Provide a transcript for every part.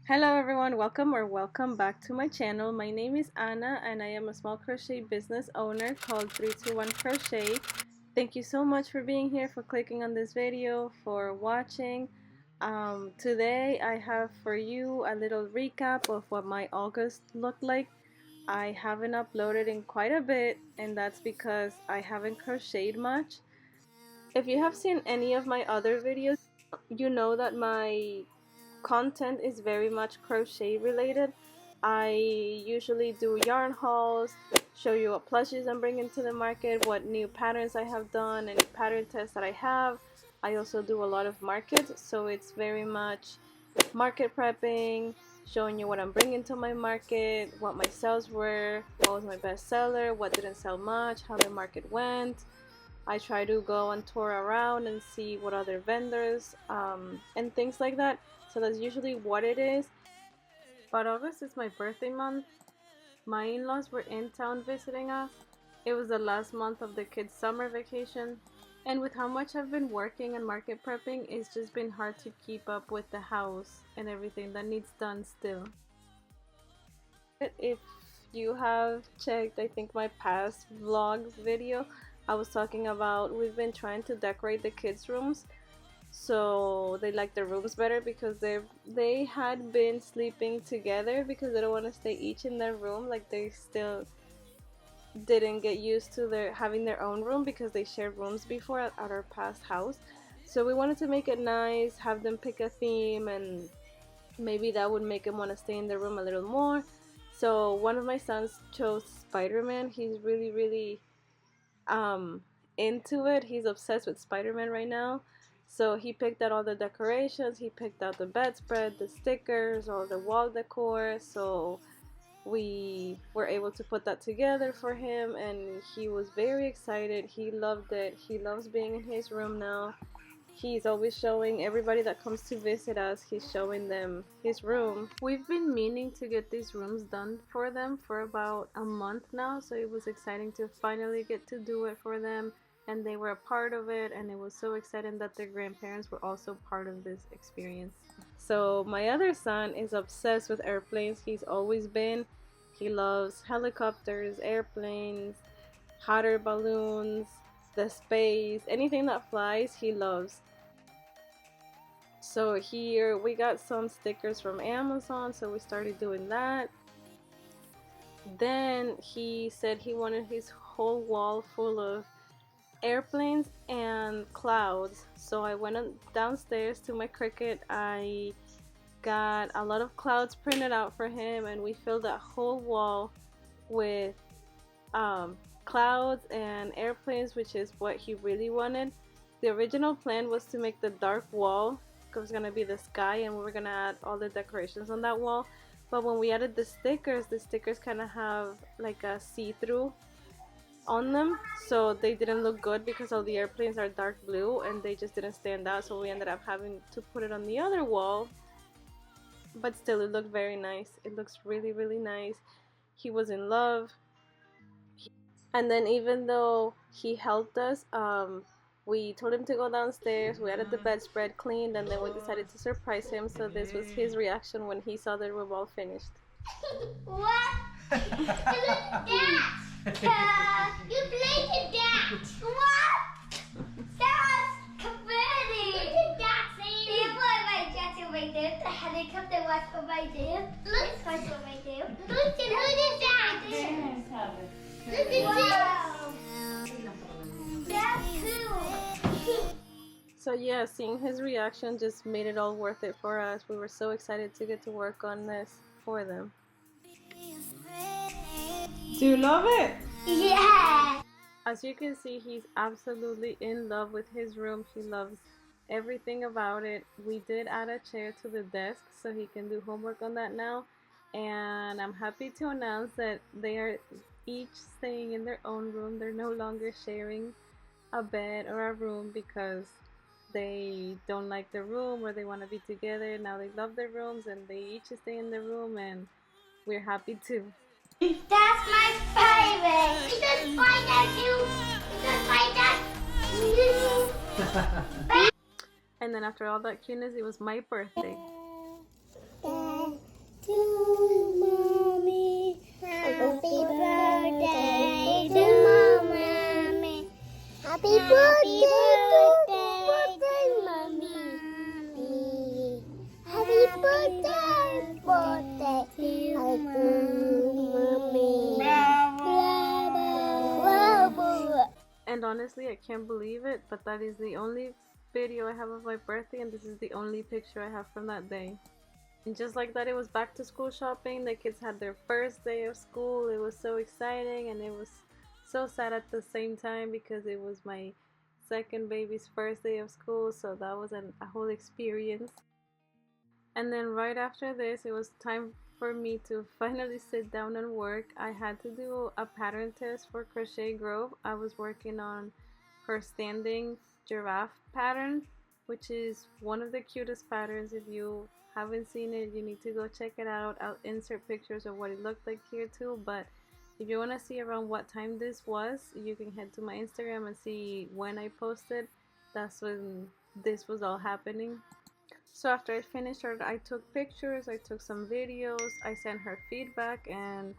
Hello everyone, welcome back to my channel. My name is Anna and I am a small crochet business owner called 321 Crochet. Thank you so much for being here, for clicking on this video, for watching. Today I have for you a little recap of what my August looked like. I haven't uploaded in quite a bit, and that's because I haven't crocheted much. If you have seen any of my other videos, you know that my content is very much crochet related. I usually do yarn hauls, show you what plushes I'm bringing to the market, what new patterns I have done, any pattern tests that I have. I also do a lot of markets, so it's very much market prepping, showing you what I'm bringing to my market, what my sales were, what was my best seller, what didn't sell much, how the market went. I try to go and tour around and see what other vendors and things like that. So that's usually what it is. But August is my birthday month. My in-laws were in town visiting us. It was the last month of the kids' summer vacation. And with how much I've been working and market prepping, it's just been hard to keep up with the house and everything that needs done still. If you have checked, I think my past vlogs video, I was talking about we've been trying to decorate the kids' rooms so they like their rooms better, because they had been sleeping together because they don't want to stay each in their room. Like, they still didn't get used to their having their own room because they shared rooms before at our past house. So we wanted to make it nice, have them pick a theme, and maybe that would make them want to stay in their room a little more. So one of my sons chose Spider-Man. He's really um into it. He's obsessed with Spider-Man right now. So he picked out all the decorations, he picked out the bedspread, the stickers, all the wall decor. So we were able to put that together for him, and he was very excited. He loved it. He loves being in his room now. He's always showing everybody that comes to visit us, he's showing them his room. We've been meaning to get these rooms done for them for about a month now, so it was exciting to finally get to do it for them, and they were a part of it, and it was so exciting that their grandparents were also part of this experience. So my other son is obsessed with airplanes. He's always been. He loves helicopters, airplanes, hot air balloons, the space, anything that flies, he loves. So here we got some stickers from Amazon, so we started doing that. Then he said he wanted his whole wall full of airplanes and clouds. So I went downstairs to my Cricut. I got a lot of clouds printed out for him, and we filled that whole wall with clouds and airplanes, which is what he really wanted. The original plan was to make the dark wall, it was gonna be the sky, and we were gonna add all the decorations on that wall. But when we added the stickers kind of have like a see-through on them, so they didn't look good because all the airplanes are dark blue and they just didn't stand out. So we ended up having to put it on the other wall, but still it looked very nice. It looks really nice. He was in love. And then even though he helped us, we told him to go downstairs, we added the bedspread, cleaned, and then we decided to surprise him. So this was his reaction when he saw the room all finished. What? Look at that! You played that! What? That's confetti! Look at that, Sadie! You put my jacket right there. The helicopter was over there. Look, it's over there. Look at that! Look at this! That's cool! So yeah, seeing his reaction just made it all worth it for us. We were so excited to get to work on this for them. Do you love it? Yeah! As you can see, he's absolutely in love with his room. He loves everything about it. We did add a chair to the desk so he can do homework on that now. And I'm happy to announce that they are each staying in their own room. They're no longer sharing a bed or a room because they don't like the room or they want to be together. Now they love their rooms and they each stay in their room, and we're happy too. That's my favorite. You just find that too. You just find that. And then after all that cuteness, it was my birthday. birthday to you, Mommy. Bravo. And honestly, I can't believe it, but that is the only video I have of my birthday, and this is the only picture I have from that day. And just like that, it was back to school shopping. The kids had their first day of school. It was so exciting, and it was so sad at the same time because it was my second baby's first day of school, so that was a whole experience. And then right after this, it was time for me to finally sit down and work. I had to do a pattern test for Crochet Grove. I was working on her standing giraffe pattern, which is one of the cutest patterns. If you haven't seen it, you need to go check it out. I'll insert pictures of what it looked like here too, but if you want to see around what time this was, you can head to my Instagram and see when I posted. That's when this was all happening. So after I finished her, I took pictures, I took some videos, I sent her feedback, and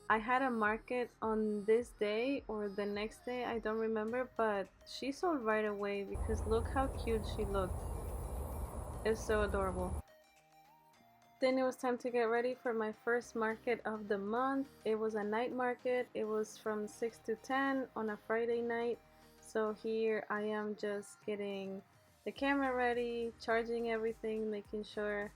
I had a market on this day or the next day, I don't remember, but she sold right away because look how cute she looked. It's so adorable. Then it was time to get ready for my first market of the month. It was a night market. It was from 6 to 10 on a Friday night. So here I am just getting the camera ready, charging everything, making sure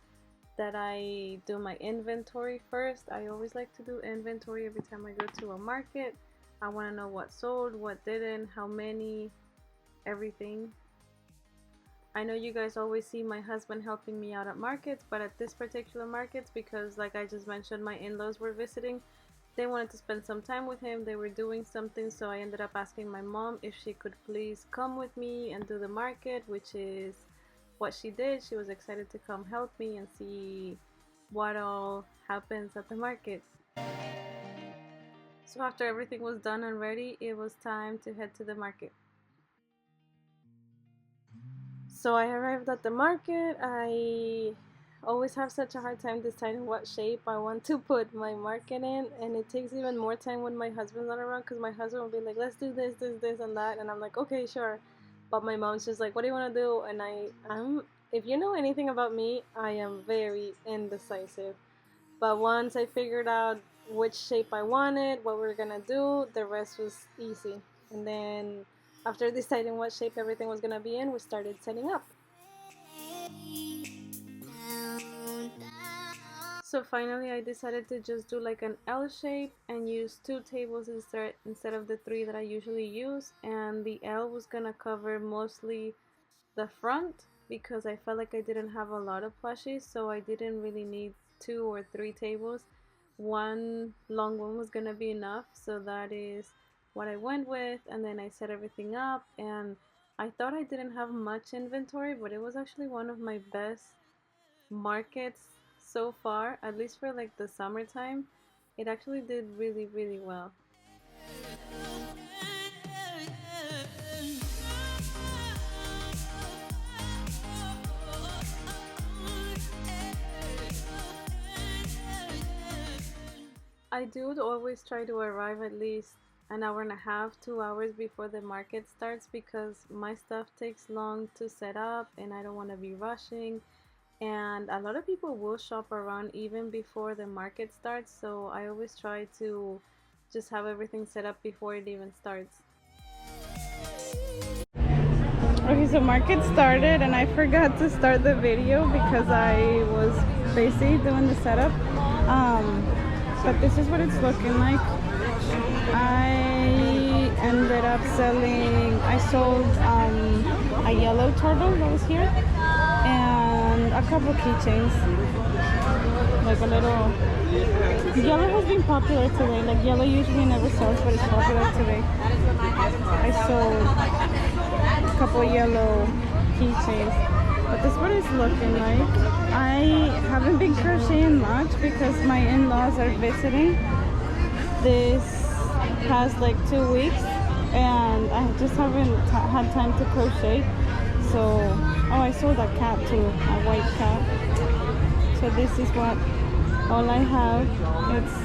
that I do my inventory first. I always like to do inventory every time I go to a market. I want to know what sold, what didn't, how many, everything. I know you guys always see my husband helping me out at markets, but at this particular market, because like I just mentioned, my in-laws were visiting, they wanted to spend some time with him. They were doing something, so I ended up asking my mom if she could please come with me and do the market, which is what she did. She was excited to come help me and see what all happens at the market. So after everything was done and ready, it was time to head to the market. So I arrived at the market. I always have such a hard time deciding what shape I want to put my market in, and it takes even more time when my husband's not around, because my husband will be like, let's do this, this, and that, and I'm like, okay, sure. But my mom's just like, what do you want to do? And I'm if you know anything about me, I am very indecisive. But once I figured out which shape I wanted, what we were gonna do, the rest was easy. And then after deciding what shape everything was gonna be in, we started setting up. So finally I decided to just do like an L shape and use 2 tables instead of the 3 that I usually use, and the L was gonna cover mostly the front because I felt like I didn't have a lot of plushies, so I didn't really need 2 or 3 tables. One long one was gonna be enough, so that is what I went with. And then I set everything up, and I thought I didn't have much inventory, but it was actually one of my best markets so far, at least for like the summertime. It actually did really, really well. I do always try to arrive at least an hour and a half, 2 hours before the market starts, because my stuff takes long to set up and I don't want to be rushing. And a lot of people will shop around even before the market starts, so I always try to just have everything set up before it even starts. Okay, so market started and I forgot to start the video because I was busy doing the setup. But this is what it's looking like. I ended up I sold a yellow turtle that was here, and a couple keychains, like a little. Yellow has been popular today. Like yellow usually never sells, but it's popular today. I sold a couple yellow keychains. But this is what it's looking like. I haven't been crocheting much because my in-laws are visiting this past like 2 weeks, and I just haven't had time to crochet. So, oh, I sold a cat too, a white cat. So this is what all I have. It's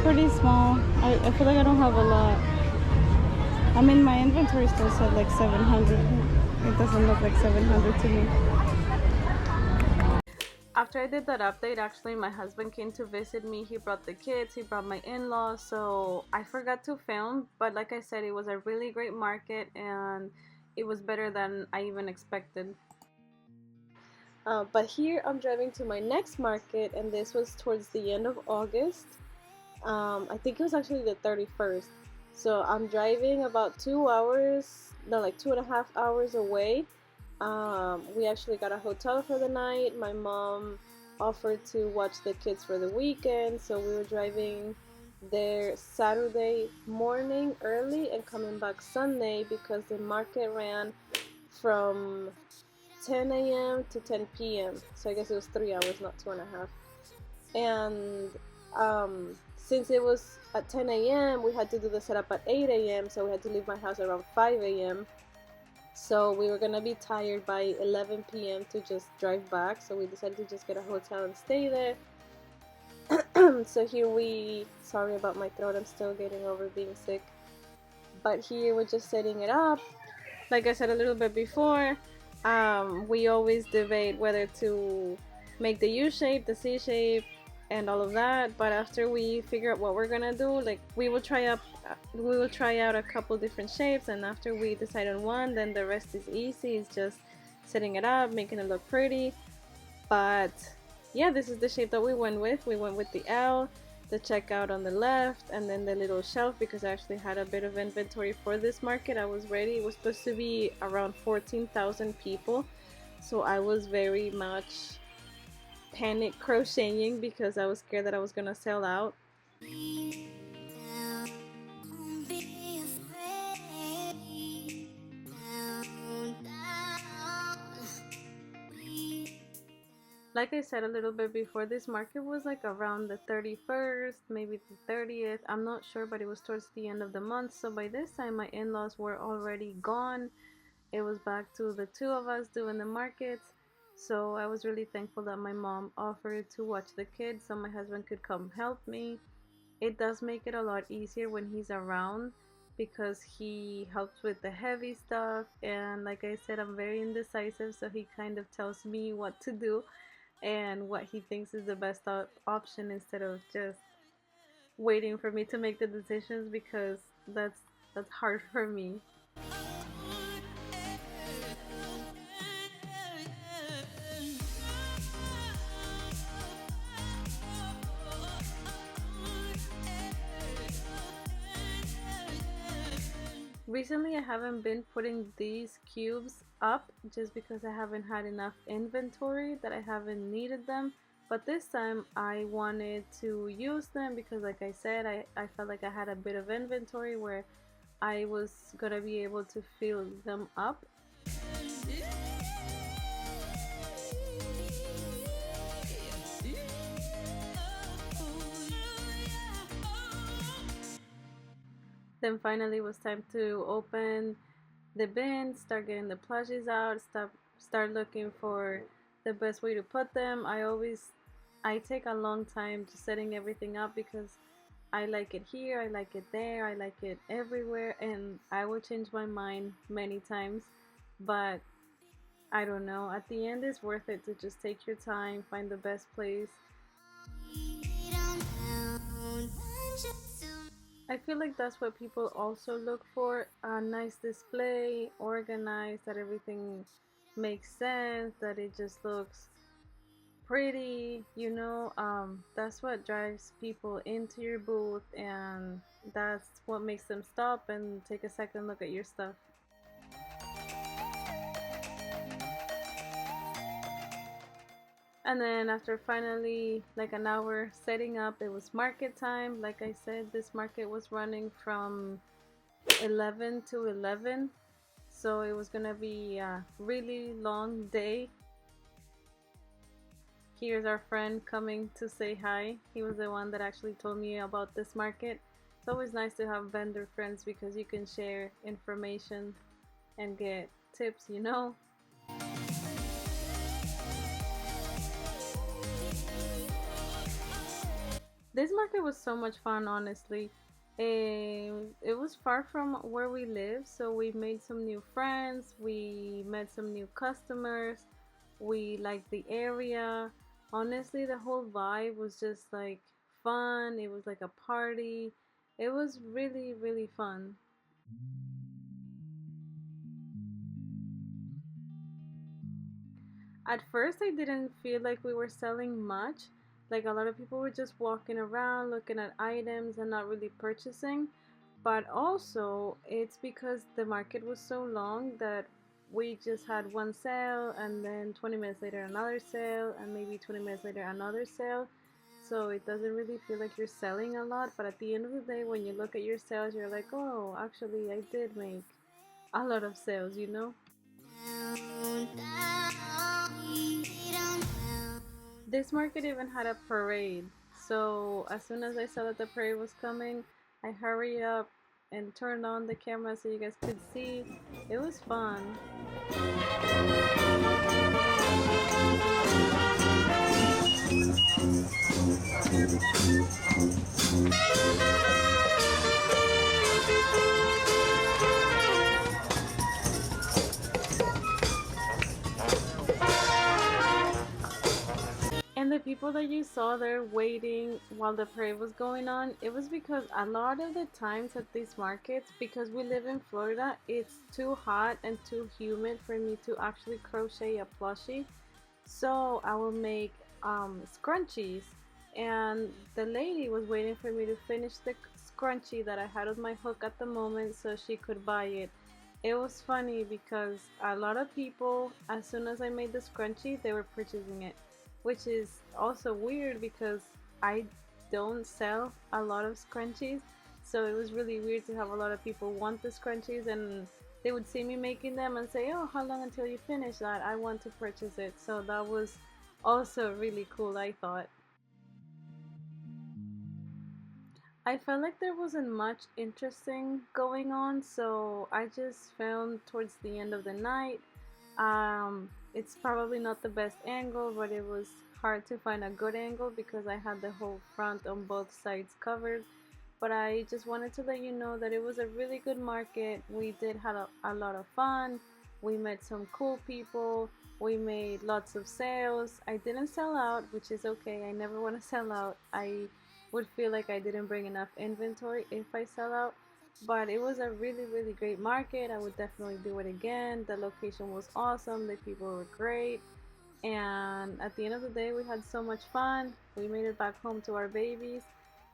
pretty small. I feel like I don't have a lot. I mean, my inventory still said like 700. It doesn't look like 700 to me. After I did that update, actually my husband came to visit me. He brought the kids, he brought my in-laws, so I forgot to film, but like I said, it was a really great market and it was better than I even expected. But here I'm driving to my next market, and this was towards the end of August. I think it was actually the 31st. So I'm driving about 2 hours, no, like 2.5 hours away. We actually got a hotel for the night. My mom offered to watch the kids for the weekend, so we were driving there Saturday morning early and coming back Sunday because the market ran from 10 a.m. to 10 p.m. So I guess it was 3 hours, not 2.5. And since it was at 10 a.m., we had to do the setup at 8 a.m. So we had to leave my house around 5 a.m. So we were gonna be tired by 11 p.m. to just drive back. So we decided to just get a hotel and stay there. So here sorry about my throat, I'm still getting over being sick. But here we're just setting it up. Like I said a little bit before, we always debate whether to make the U shape, the C shape, and all of that. But after we figure out what we're gonna do, like we will try out a couple different shapes, and after we decide on one, then the rest is easy. It's just setting it up, making it look pretty. But yeah, this is the shape that we went with. We went with the L, the checkout on the left, and then the little shelf because I actually had a bit of inventory for this market. I was ready. It was supposed to be around 14,000 people, so I was very much panic crocheting because I was scared that I was gonna sell out. Like I said a little bit before, this market was like around the 31st, maybe the 30th. I'm not sure, but it was towards the end of the month. So by this time, my in-laws were already gone. It was back to the two of us doing the markets. So I was really thankful that my mom offered to watch the kids so my husband could come help me. It does make it a lot easier when he's around because he helps with the heavy stuff, and like I said, I'm very indecisive, so he kind of tells me what to do and what he thinks is the best option instead of just waiting for me to make the decisions because that's hard for me. Recently I haven't been putting these cubes up just because I haven't had enough inventory, that I haven't needed them, but this time I wanted to use them because like I said, I felt like I had a bit of inventory where I was gonna be able to fill them up. Then finally it was time to open the bin, start getting the plushies out, start looking for the best way to put them. I take a long time just setting everything up because I like it here, I like it there, I like it everywhere, and I will change my mind many times. But I don't know, at the end it's worth it to just take your time, find the best place. I feel like that's what people also look for, a nice display, organized, that everything makes sense, that it just looks pretty, that's what drives people into your booth, and that's what makes them stop and take a second look at your stuff. And then after finally like an hour setting up, it was market time. Like I said, this market was running from 11 to 11, so it was gonna be a really long day. Here's our friend coming to say hi. He was the one that actually told me about this market. It's always nice to have vendor friends because you can share information and get tips. This market was so much fun, honestly. It was far from where we live, so we made some new friends, we met some new customers, we liked the area. Honestly, the whole vibe was just like fun. It was like a party. It was really, really fun. At first, I didn't feel like we were selling much. Like a lot of people were just walking around looking at items and not really purchasing. But also, it's because the market was so long that we just had one sale and then 20 minutes later another sale and maybe 20 minutes later another sale. So it doesn't really feel like you're selling a lot. But at the end of the day, when you look at your sales, you're like, oh, actually, I did make a lot of sales, you know? This market even had a parade. So as soon as I saw that the parade was coming, I hurried up and turned on the camera so you guys could see. It was fun. And the people that you saw there waiting while the parade was going on, it was because a lot of the times at these markets, because we live in Florida, it's too hot and too humid for me to actually crochet a plushie. So I will make scrunchies, and the lady was waiting for me to finish the scrunchie that I had on my hook at the moment so she could buy it. It was funny because a lot of people, as soon as I made the scrunchie, they were purchasing it, which is also weird because I don't sell a lot of scrunchies. So it was really weird to have a lot of people want the scrunchies, and they would see me making them and say, oh, how long until you finish that? I want to purchase it. So that was also really cool, I thought. I felt like there wasn't much interesting going on, so I just filmed towards the end of the night. It's probably not the best angle, but it was hard to find a good angle because I had the whole front on both sides covered. But I just wanted to let you know that it was a really good market. We did have a lot of fun. We met some cool people. We made lots of sales. I didn't sell out, which is okay. I never want to sell out. I would feel like I didn't bring enough inventory if I sell out. But it was a really, really great market. I would definitely do it again. The location was awesome. The people were great. And at the end of the day, we had so much fun. We made it back home to our babies.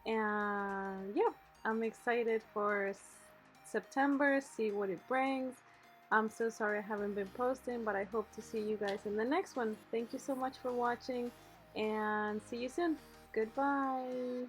And yeah, I'm excited for September, see what it brings. I'm so sorry I haven't been posting, but I hope to see you guys in the next one. Thank you so much for watching, and see you soon. Goodbye.